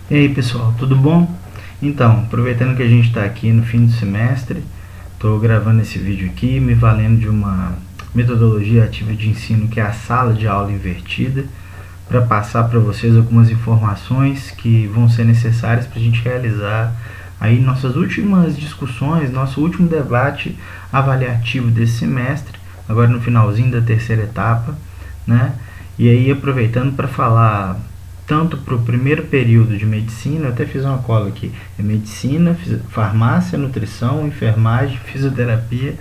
E aí pessoal, tudo bom? Então, aproveitando que a gente está aqui no fim do semestre, estou gravando esse vídeo aqui, me valendo de uma metodologia ativa de ensino que é a sala de aula invertida, para passar para vocês algumas informações que vão ser necessárias para a gente realizar aí nossas últimas discussões, nosso último debate avaliativo desse semestre, agora no finalzinho da terceira etapa, né? E aí aproveitando para falar tanto para o primeiro período de medicina, eu até fiz uma cola aqui, é medicina, farmácia, nutrição, enfermagem, fisioterapia,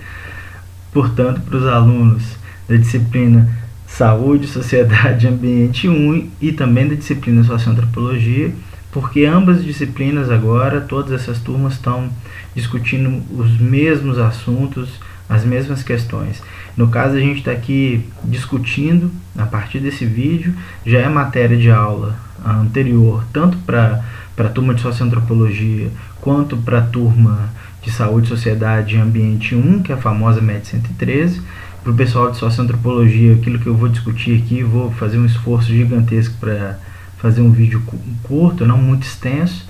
portanto para os alunos da disciplina Saúde, Sociedade e Ambiente 1 e também da disciplina Socioantropologia, porque ambas disciplinas agora, todas essas turmas estão discutindo os mesmos assuntos, as mesmas questões. No caso, a gente está aqui discutindo, a partir desse vídeo, já é matéria de aula anterior, tanto para a turma de Socioantropologia, quanto para a turma de Saúde, Sociedade e Ambiente 1, que é a famosa MED 113. Para o pessoal de Socioantropologia, aquilo que eu vou discutir aqui, vou fazer um esforço gigantesco para fazer um vídeo curto, não muito extenso.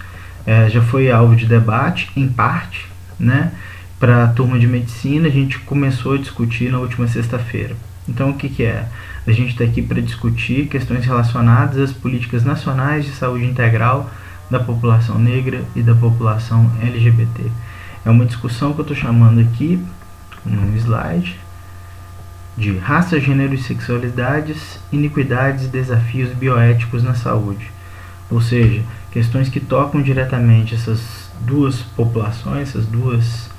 Já foi alvo de debate, em parte, né? Para a turma de medicina, a gente começou a discutir na última sexta-feira. Então, o que é? A gente está aqui para discutir questões relacionadas às políticas nacionais de saúde integral da população negra e da população LGBT. É uma discussão que eu estou chamando aqui, no slide, de raça, gênero e sexualidades, iniquidades e desafios bioéticos na saúde. Ou seja, questões que tocam diretamente essas duas populações, essas duas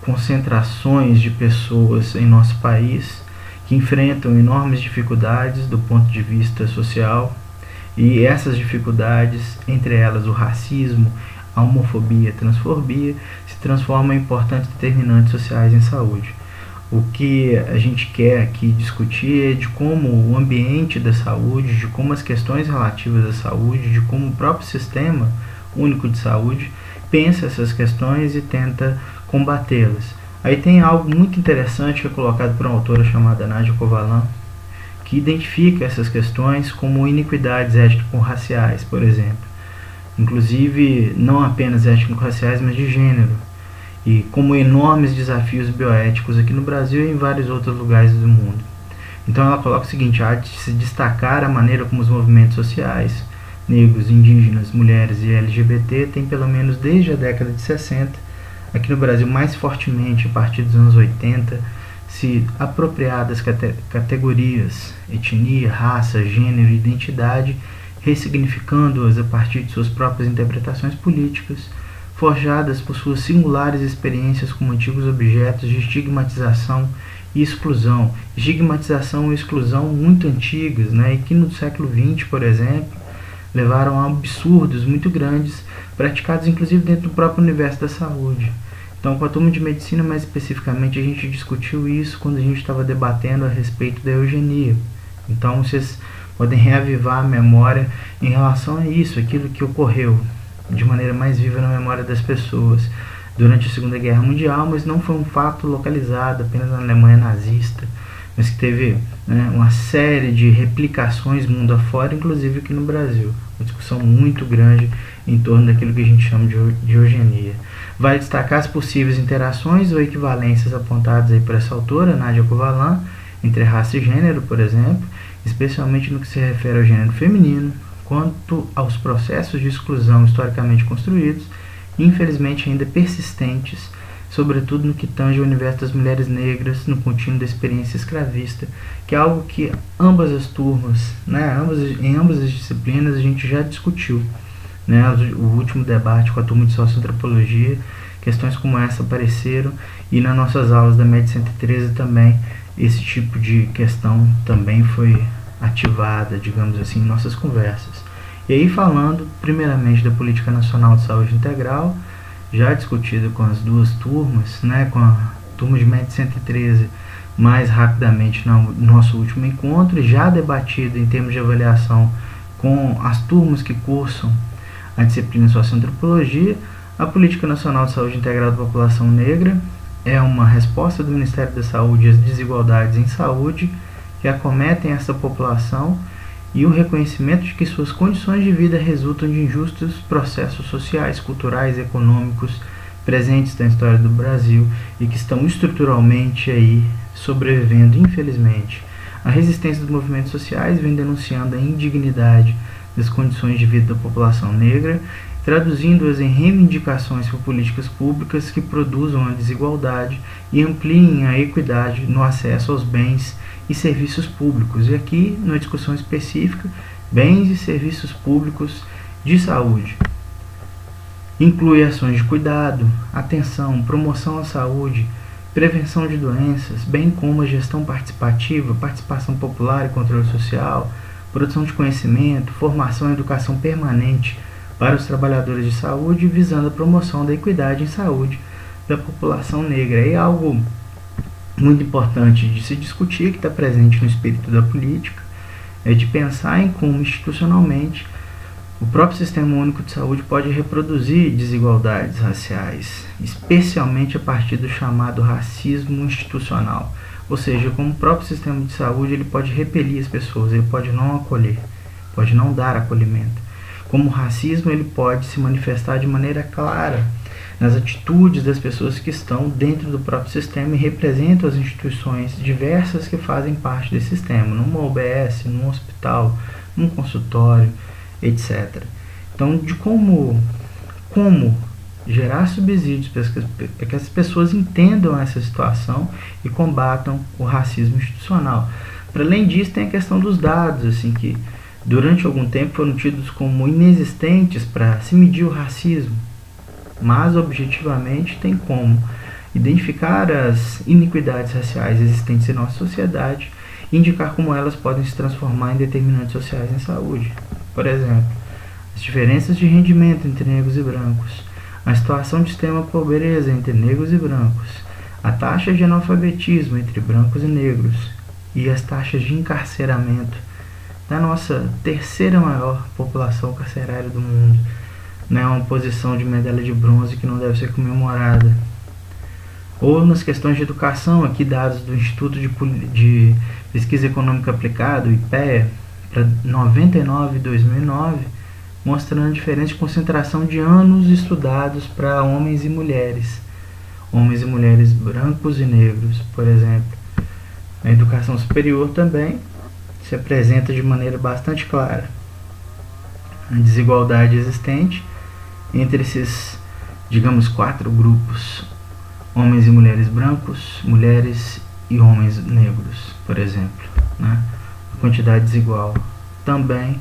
concentrações de pessoas em nosso país que enfrentam enormes dificuldades do ponto de vista social, e essas dificuldades, entre elas o racismo, a homofobia, a transfobia, se transformam em importantes determinantes sociais em saúde. O que a gente quer aqui discutir é de como o ambiente da saúde, de como as questões relativas à saúde, de como o próprio sistema único de saúde pensa essas questões e tenta combatê-las. Aí tem algo muito interessante que é colocado por uma autora chamada Nádia Kovalan, que identifica essas questões como iniquidades étnico-raciais, por exemplo. Inclusive, não apenas étnico-raciais, mas de gênero. E como enormes desafios bioéticos aqui no Brasil e em vários outros lugares do mundo. Então ela coloca o seguinte: há de se destacar a maneira como os movimentos sociais, negros, indígenas, mulheres e LGBT têm, pelo menos desde a década de 60, aqui no Brasil mais fortemente a partir dos anos 80, se apropriado das categorias etnia, raça, gênero e identidade, ressignificando-as a partir de suas próprias interpretações políticas, forjadas por suas singulares experiências como antigos objetos de estigmatização e exclusão. Estigmatização e exclusão muito antigas, né, e que no século XX, por exemplo, levaram a absurdos muito grandes, praticados inclusive dentro do próprio universo da saúde. Então, com a turma de medicina, mais especificamente, a gente discutiu isso quando a gente estava debatendo a respeito da eugenia. Então, vocês podem reavivar a memória em relação a isso, aquilo que ocorreu de maneira mais viva na memória das pessoas durante a Segunda Guerra Mundial, mas não foi um fato localizado apenas na Alemanha nazista, mas que teve, né, uma série de replicações mundo afora, inclusive aqui no Brasil. Uma discussão muito grande em torno daquilo que a gente chama de eugenia. Vai destacar as possíveis interações ou equivalências apontadas aí por essa autora, Nádia Kovalan, entre raça e gênero, por exemplo, especialmente no que se refere ao gênero feminino, quanto aos processos de exclusão historicamente construídos e infelizmente ainda persistentes, sobretudo no que tange ao universo das mulheres negras no contínuo da experiência escravista, que é algo que ambas as turmas, né, em ambas as disciplinas a gente já discutiu. Né, o último debate com a turma de Socioantropologia, questões como essa apareceram, e nas nossas aulas da MED 113 também esse tipo de questão também foi ativada, digamos assim, em nossas conversas. E aí, falando primeiramente da Política Nacional de Saúde Integral, já discutida com as duas turmas, né, com a turma de MED 113 mais rapidamente no nosso último encontro, e já debatida em termos de avaliação com as turmas que cursam a disciplina Socioantropologia. A Política Nacional de Saúde Integral da População Negra é uma resposta do Ministério da Saúde às desigualdades em saúde que acometem essa população e o reconhecimento de que suas condições de vida resultam de injustos processos sociais, culturais e econômicos presentes na história do Brasil e que estão estruturalmente aí sobrevivendo, infelizmente. A resistência dos movimentos sociais vem denunciando a indignidade das condições de vida da população negra, traduzindo-as em reivindicações por políticas públicas que produzam a desigualdade e ampliem a equidade no acesso aos bens e serviços públicos. E aqui, numa discussão específica, bens e serviços públicos de saúde. Inclui ações de cuidado, atenção, promoção à saúde, prevenção de doenças, bem como a gestão participativa, participação popular e controle social, produção de conhecimento, formação e educação permanente para os trabalhadores de saúde, visando a promoção da equidade em saúde da população negra. É algo muito importante de se discutir, que está presente no espírito da política, é de pensar em como institucionalmente o próprio Sistema Único de Saúde pode reproduzir desigualdades raciais, especialmente a partir do chamado racismo institucional. Ou seja, como o próprio sistema de saúde ele pode repelir as pessoas, ele pode não acolher, pode não dar acolhimento. Como o racismo ele pode se manifestar de maneira clara nas atitudes das pessoas que estão dentro do próprio sistema e representam as instituições diversas que fazem parte desse sistema, numa UBS, num hospital, num consultório, etc. Então, de como gerar subsídios para que as pessoas entendam essa situação e combatam o racismo institucional. Para além disso, tem a questão dos dados, assim, que durante algum tempo foram tidos como inexistentes para se medir o racismo, mas objetivamente tem como identificar as iniquidades raciais existentes em nossa sociedade e indicar como elas podem se transformar em determinantes sociais em saúde. Por exemplo, as diferenças de rendimento entre negros e brancos, a situação de extrema pobreza entre negros e brancos, a taxa de analfabetismo entre brancos e negros e as taxas de encarceramento da nossa terceira maior população carcerária do mundo. Não é uma posição de medalha de bronze que não deve ser comemorada. Ou nas questões de educação, aqui dados do Instituto de Pesquisa Econômica Aplicada, o IPEA, para 99 e 2009, mostrando a diferença de concentração de anos estudados para homens e mulheres brancos e negros, por exemplo. A educação superior também se apresenta de maneira bastante clara a desigualdade existente entre esses, digamos, 4 grupos: homens e mulheres brancos, mulheres e homens negros, por exemplo, né? A quantidade desigual. Também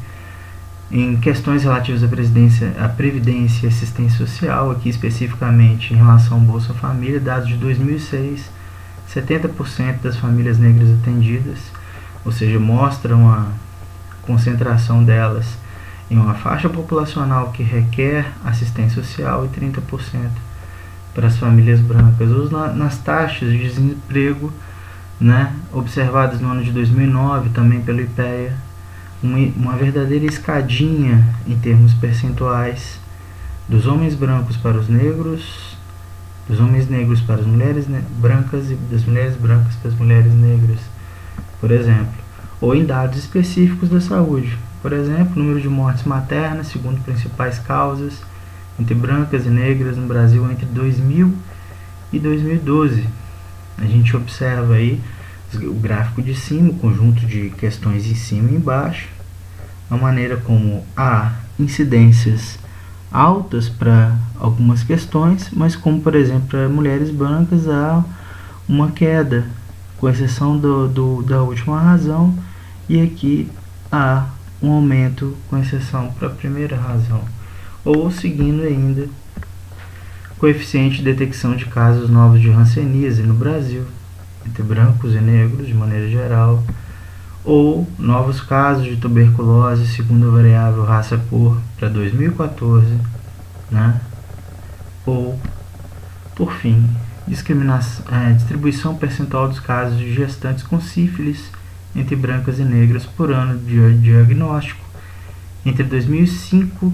em questões relativas à previdência e assistência social, aqui especificamente em relação ao Bolsa Família, dados de 2006, 70% das famílias negras atendidas, ou seja, mostram a concentração delas em uma faixa populacional que requer assistência social e 30% para as famílias brancas. Ou nas taxas de desemprego, né, observadas no ano de 2009, também pelo IPEA, uma verdadeira escadinha em termos percentuais dos homens brancos para os negros, dos homens negros para as mulheres brancas e das mulheres brancas para as mulheres negras, por exemplo. Ou em dados específicos da saúde. Por exemplo, número de mortes maternas, segundo principais causas, entre brancas e negras no Brasil entre 2000 e 2012. A gente observa aí o gráfico de cima, o conjunto de questões em cima e embaixo, a maneira como há incidências altas para algumas questões, mas como, por exemplo, para mulheres brancas há uma queda, com exceção da última razão, e aqui há um aumento com exceção para a primeira razão. Ou seguindo ainda, coeficiente de detecção de casos novos de hanseníase no Brasil, entre brancos e negros de maneira geral, ou novos casos de tuberculose segundo a variável raça-cor para 2014, né? Ou, por fim, distribuição percentual dos casos de gestantes com sífilis entre brancas e negras por ano de diagnóstico entre 2005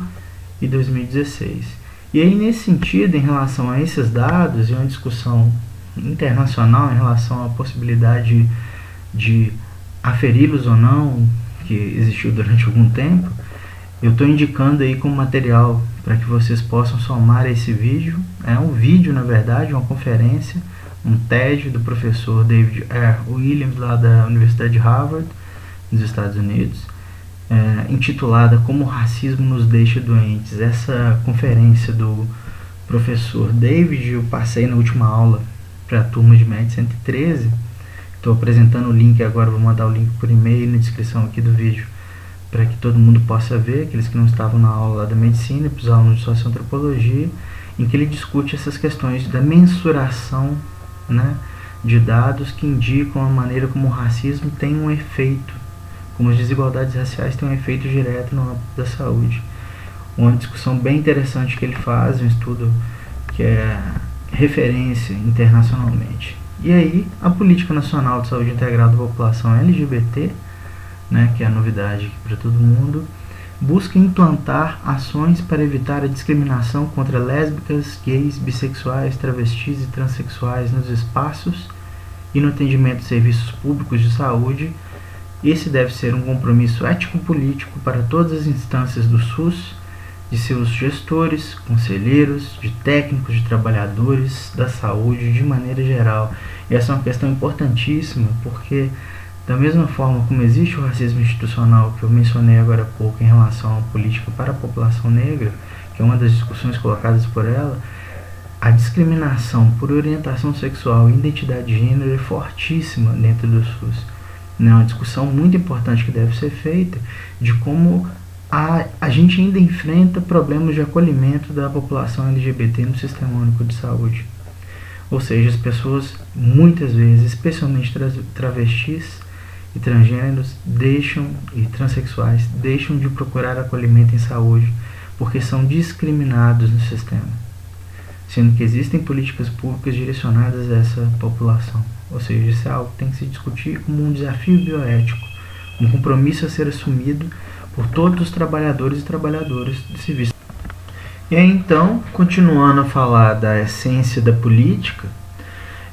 e 2016. E aí, nesse sentido, em relação a esses dados, e uma discussão internacional em relação à possibilidade de aferi-los ou não, que existiu durante algum tempo, eu estou indicando aí como material para que vocês possam somar esse vídeo. É um vídeo, na verdade, uma conferência, um TED do professor David R. Williams, lá da Universidade de Harvard, nos Estados Unidos, intitulada Como o Racismo nos Deixa Doentes. Essa conferência do professor David eu passei na última aula para a turma de MED 113. Estou apresentando o link agora, vou mandar o link por e-mail na descrição aqui do vídeo, para que todo mundo possa ver, aqueles que não estavam na aula lá da medicina, para os alunos de socioantropologia, em que ele discute essas questões da mensuração, né, de dados que indicam a maneira como o racismo tem um efeito, como as desigualdades raciais têm um efeito direto no âmbito da saúde. Uma discussão bem interessante que ele faz, um estudo que é referência internacionalmente. E aí, a Política Nacional de Saúde Integral da População LGBT, né, que é a novidade aqui para todo mundo, busca implantar ações para evitar a discriminação contra lésbicas, gays, bissexuais, travestis e transexuais nos espaços e no atendimento de serviços públicos de saúde. Esse deve ser um compromisso ético-político para todas as instâncias do SUS, de seus gestores, conselheiros, de técnicos, de trabalhadores da saúde de maneira geral. E essa é uma questão importantíssima, porque da mesma forma como existe o racismo institucional que eu mencionei agora há pouco em relação à política para a população negra, que é uma das discussões colocadas por ela, a discriminação por orientação sexual e identidade de gênero é fortíssima dentro do SUS. É uma discussão muito importante que deve ser feita de como a gente ainda enfrenta problemas de acolhimento da população LGBT no Sistema Único de Saúde. Ou seja, as pessoas, muitas vezes, especialmente travestis e transgêneros, e transexuais, deixam de procurar acolhimento em saúde porque são discriminados no sistema, sendo que existem políticas públicas direcionadas a essa população. Ou seja, isso é algo que tem que se discutir como um desafio bioético, um compromisso a ser assumido por todos os trabalhadores e trabalhadoras de serviço. E aí, então, continuando a falar da essência da política,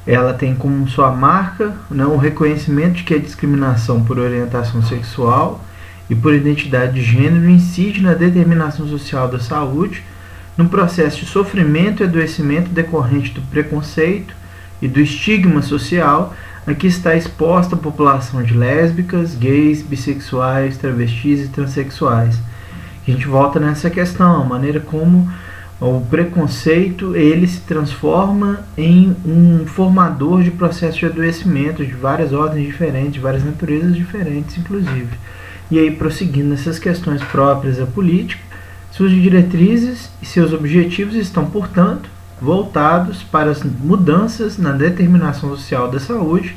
ela tem como sua marca, né, o reconhecimento de que a discriminação por orientação sexual e por identidade de gênero incide na determinação social da saúde, no processo de sofrimento e adoecimento decorrente do preconceito e do estigma social a que está exposta a população de lésbicas, gays, bissexuais, travestis e transexuais. A gente volta nessa questão, a maneira como o preconceito ele se transforma em um formador de processo de adoecimento de várias ordens diferentes, de várias naturezas diferentes, inclusive. E aí, prosseguindo nessas questões próprias da política, suas diretrizes e seus objetivos estão, portanto, voltados para as mudanças na determinação social da saúde,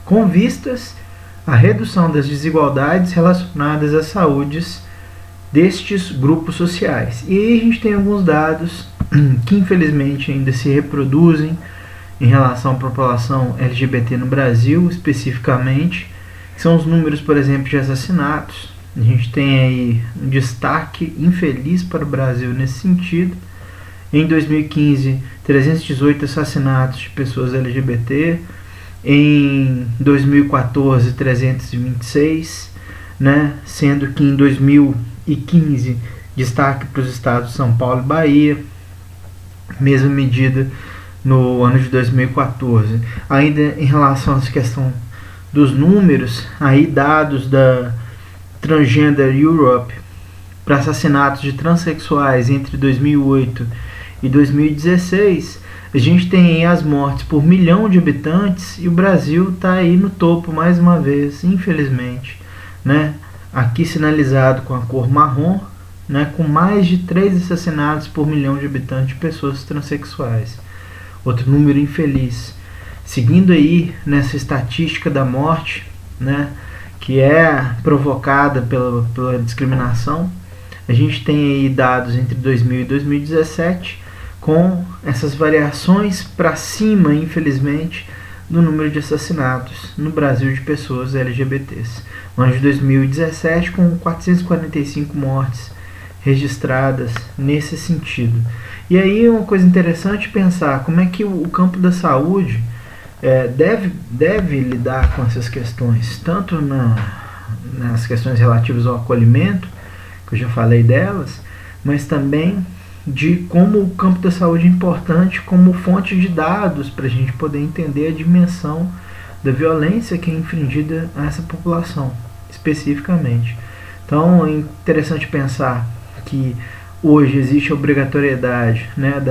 com vistas à redução das desigualdades relacionadas às saúdes destes grupos sociais. E aí a gente tem alguns dados que infelizmente ainda se reproduzem em relação à população LGBT no Brasil, especificamente, que são os números, por exemplo, de assassinatos. A gente tem aí um destaque infeliz para o Brasil nesse sentido. Em 2015, 318 assassinatos de pessoas LGBT. Em 2014, 326, né? Sendo que em 2015, destaque para os estados de São Paulo e Bahia. Mesma medida no ano de 2014. Ainda em relação a essa questão dos números, aí dados da Transgender Europe para assassinatos de transexuais entre 2008 e 2016, a gente tem aí as mortes por 1 milhão de habitantes e o Brasil está aí no topo mais uma vez, infelizmente, né? Aqui sinalizado com a cor marrom, né? Com mais de 3 assassinatos por 1 milhão de habitantes de pessoas transexuais. Outro número infeliz. Seguindo aí nessa estatística da morte, né? Que é provocada pela discriminação, a gente tem aí dados entre 2000 e 2017 com essas variações para cima, infelizmente, do número de assassinatos no Brasil de pessoas LGBTs. No ano de 2017, com 445 mortes registradas nesse sentido. E aí é uma coisa interessante pensar como é que o campo da saúde deve lidar com essas questões, tanto nas questões relativas ao acolhimento, que eu já falei delas, mas também de como o campo da saúde é importante como fonte de dados para a gente poder entender a dimensão da violência que é infligida a essa população, especificamente. Então é interessante pensar que hoje existe a obrigatoriedade, né,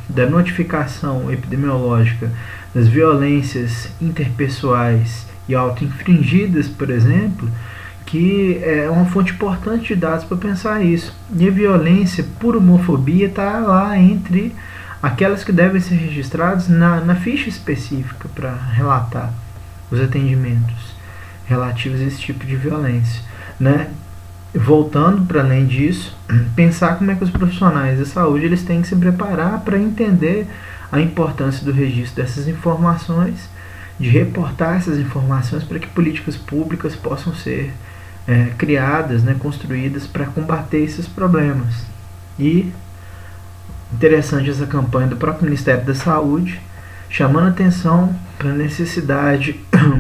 da notificação epidemiológica das violências interpessoais e auto-infringidas, por exemplo, que é uma fonte importante de dados para pensar isso. E a violência por homofobia está lá entre aquelas que devem ser registradas na ficha específica para relatar os atendimentos relativos a esse tipo de violência, né? Voltando para além disso, pensar como é que os profissionais da saúde eles têm que se preparar para entender a importância do registro dessas informações, de reportar essas informações para que políticas públicas possam ser criadas, né, construídas para combater esses problemas. E interessante essa campanha do próprio Ministério da Saúde, chamando atenção para a necessidade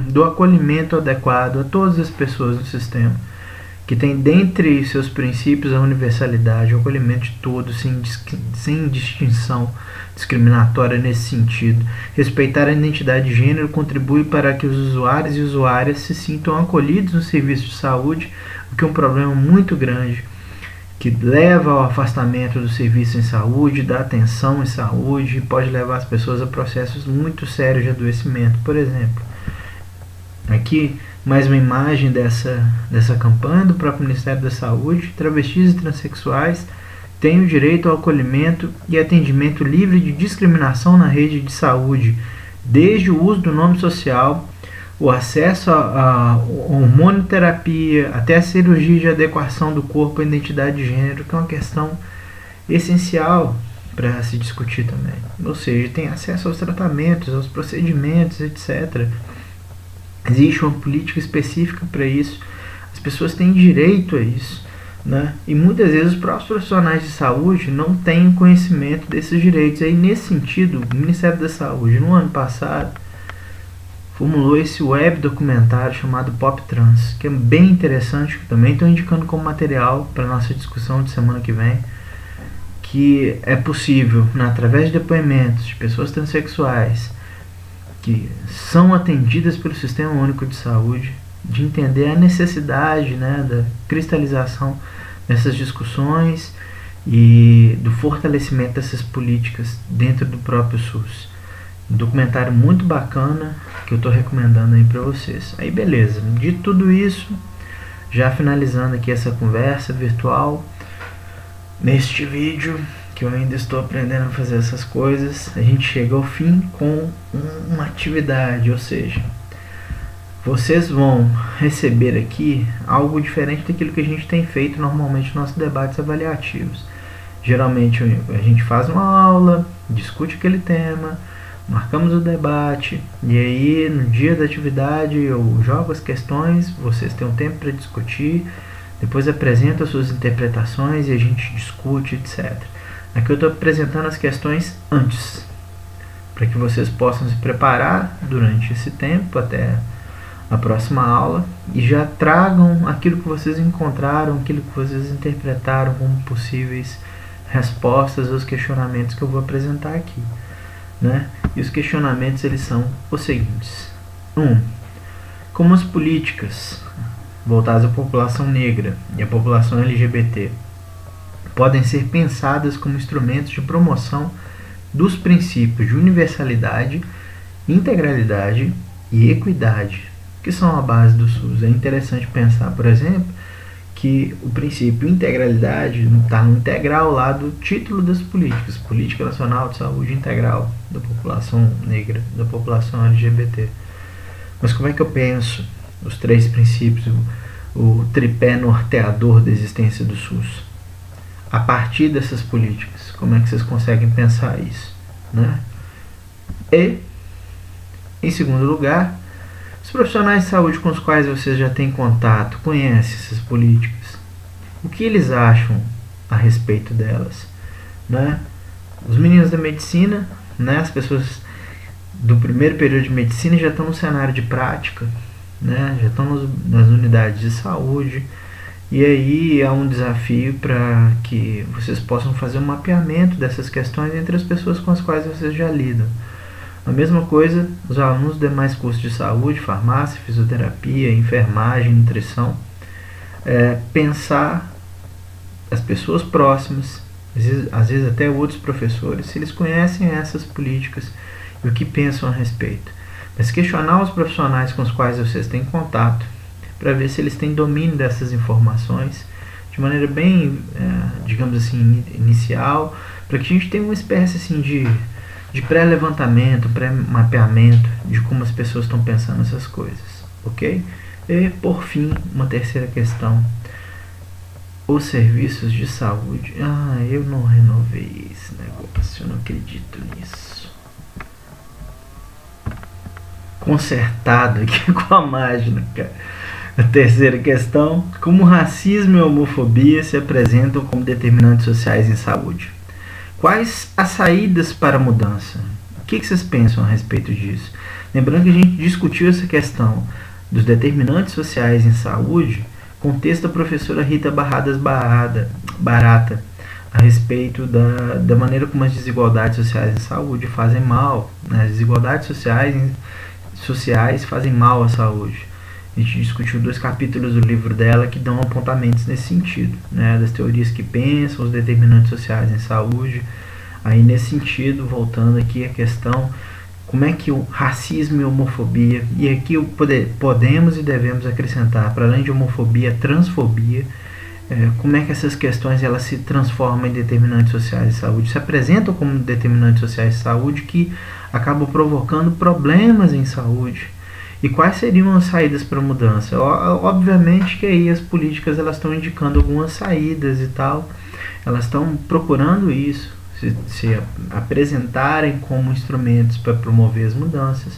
do acolhimento adequado a todas as pessoas no sistema, que tem dentre seus princípios a universalidade, o acolhimento de todos, sem distinção discriminatória nesse sentido. Respeitar a identidade de gênero contribui para que os usuários e usuárias se sintam acolhidos no serviço de saúde, o que é um problema muito grande, que leva ao afastamento do serviço em saúde, da atenção em saúde, e pode levar as pessoas a processos muito sérios de adoecimento. Por exemplo, aqui mais uma imagem dessa campanha do próprio Ministério da Saúde. Travestis e transexuais têm o direito ao acolhimento e atendimento livre de discriminação na rede de saúde, desde o uso do nome social, o acesso à hormonioterapia, até a cirurgia de adequação do corpo à identidade de gênero, que é uma questão essencial para se discutir também. Ou seja, tem acesso aos tratamentos, aos procedimentos, etc. Existe uma política específica para isso. As pessoas têm direito a isso, né? E muitas vezes os próprios profissionais de saúde não têm conhecimento desses direitos. Aí, nesse sentido, o Ministério da Saúde, no ano passado, formulou esse web documentário chamado Pop Trans, que é bem interessante, que também estou indicando como material para a nossa discussão de semana que vem, que é possível, né, através de depoimentos de pessoas transexuais que são atendidas pelo Sistema Único de Saúde, de entender a necessidade, né, da cristalização dessas discussões e do fortalecimento dessas políticas dentro do próprio SUS. Um documentário muito bacana que eu estou recomendando aí para vocês. Aí beleza, de tudo isso, já finalizando aqui essa conversa virtual, neste vídeo, que eu ainda estou aprendendo a fazer essas coisas, a gente chega ao fim com uma atividade, ou seja, vocês vão receber aqui algo diferente daquilo que a gente tem feito normalmente nos nossos debates avaliativos. Geralmente a gente faz uma aula, discute aquele tema, marcamos o debate, e aí no dia da atividade eu jogo as questões, vocês têm um tempo para discutir, depois apresento as suas interpretações e a gente discute, etc. Aqui eu estou apresentando as questões antes, para que vocês possam se preparar durante esse tempo até a próxima aula e já tragam aquilo que vocês encontraram, aquilo que vocês interpretaram como possíveis respostas aos questionamentos que eu vou apresentar aqui, né? E os questionamentos eles são os seguintes: 1. Como as políticas voltadas à população negra e à população LGBT podem ser pensadas como instrumentos de promoção dos princípios de universalidade, integralidade e equidade, que são a base do SUS. É interessante pensar, por exemplo, que o princípio integralidade está no integral lá do título das políticas, Política Nacional de Saúde Integral da população negra, da população LGBT. Mas como é que eu penso os três princípios, o tripé norteador da existência do SUS? A partir dessas políticas, como é que vocês conseguem pensar isso, né? E, em segundo lugar, os profissionais de saúde com os quais vocês já têm contato, conhecem essas políticas, o que eles acham a respeito delas, né? Os meninos da medicina, né, as pessoas do primeiro período de medicina já estão no cenário de prática, né? Já estão nas unidades de saúde. E aí é um desafio para que vocês possam fazer um mapeamento dessas questões entre as pessoas com as quais vocês já lidam. A mesma coisa, os alunos dos demais cursos de saúde, farmácia, fisioterapia, enfermagem, nutrição. Pensar as pessoas próximas, às vezes até outros professores, se eles conhecem essas políticas e o que pensam a respeito. Mas questionar os profissionais com os quais vocês têm contato, para ver se eles têm domínio dessas informações de maneira bem, digamos assim, inicial, para que a gente tenha uma espécie assim de pré-levantamento, pré-mapeamento de como as pessoas estão pensando essas coisas, ok? E, por fim, uma terceira questão. Os serviços de saúde. Eu não renovei esse negócio, eu não acredito nisso. Consertado aqui com a máquina, cara. A terceira questão: como racismo e homofobia se apresentam como determinantes sociais em saúde? Quais as saídas para a mudança? O que vocês pensam a respeito disso? Lembrando que a gente discutiu essa questão dos determinantes sociais em saúde com o texto da professora Rita Barradas Barata a respeito da maneira como as desigualdades sociais em saúde fazem mal. Né? As desigualdades sociais fazem mal à saúde. A gente discutiu 2 capítulos do livro dela que dão apontamentos nesse sentido, né? Das teorias que pensam, os determinantes sociais em saúde. Aí, nesse sentido, voltando aqui a questão, como é que o racismo e a homofobia, e aqui podemos e devemos acrescentar, para além de homofobia, transfobia, como é que essas questões elas se transformam em determinantes sociais de saúde, se apresentam como determinantes sociais de saúde que acabam provocando problemas em saúde. E quais seriam as saídas para a mudança? Obviamente que aí as políticas elas estão indicando algumas saídas e tal, elas estão procurando isso, se apresentarem como instrumentos para promover as mudanças,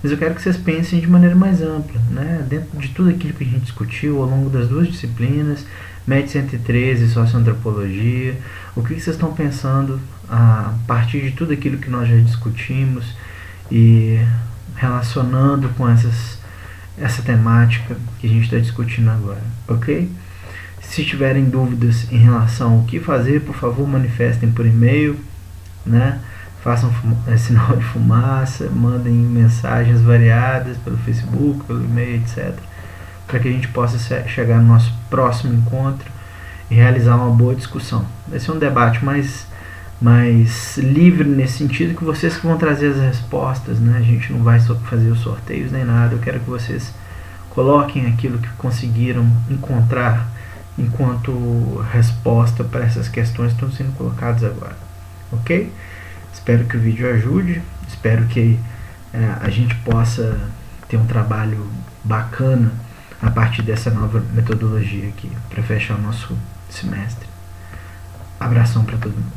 mas eu quero que vocês pensem de maneira mais ampla, né? Dentro de tudo aquilo que a gente discutiu ao longo das 2 disciplinas, MED 113 e Socioantropologia, o que vocês estão pensando a partir de tudo aquilo que nós já discutimos e relacionando com essa temática que a gente está discutindo agora, ok? Se tiverem dúvidas em relação ao que fazer, por favor, manifestem por e-mail, né? Façam sinal de fumaça, mandem mensagens variadas pelo Facebook, pelo e-mail, etc. Para que a gente possa chegar no nosso próximo encontro e realizar uma boa discussão. Vai ser um debate mais livre nesse sentido, que vocês que vão trazer as respostas, né? A gente não vai só fazer os sorteios nem nada. Eu quero que vocês coloquem aquilo que conseguiram encontrar enquanto resposta para essas questões que estão sendo colocadas agora, ok? Espero que o vídeo ajude, espero que a gente possa ter um trabalho bacana a partir dessa nova metodologia aqui para fechar o nosso semestre. Abração para todo mundo.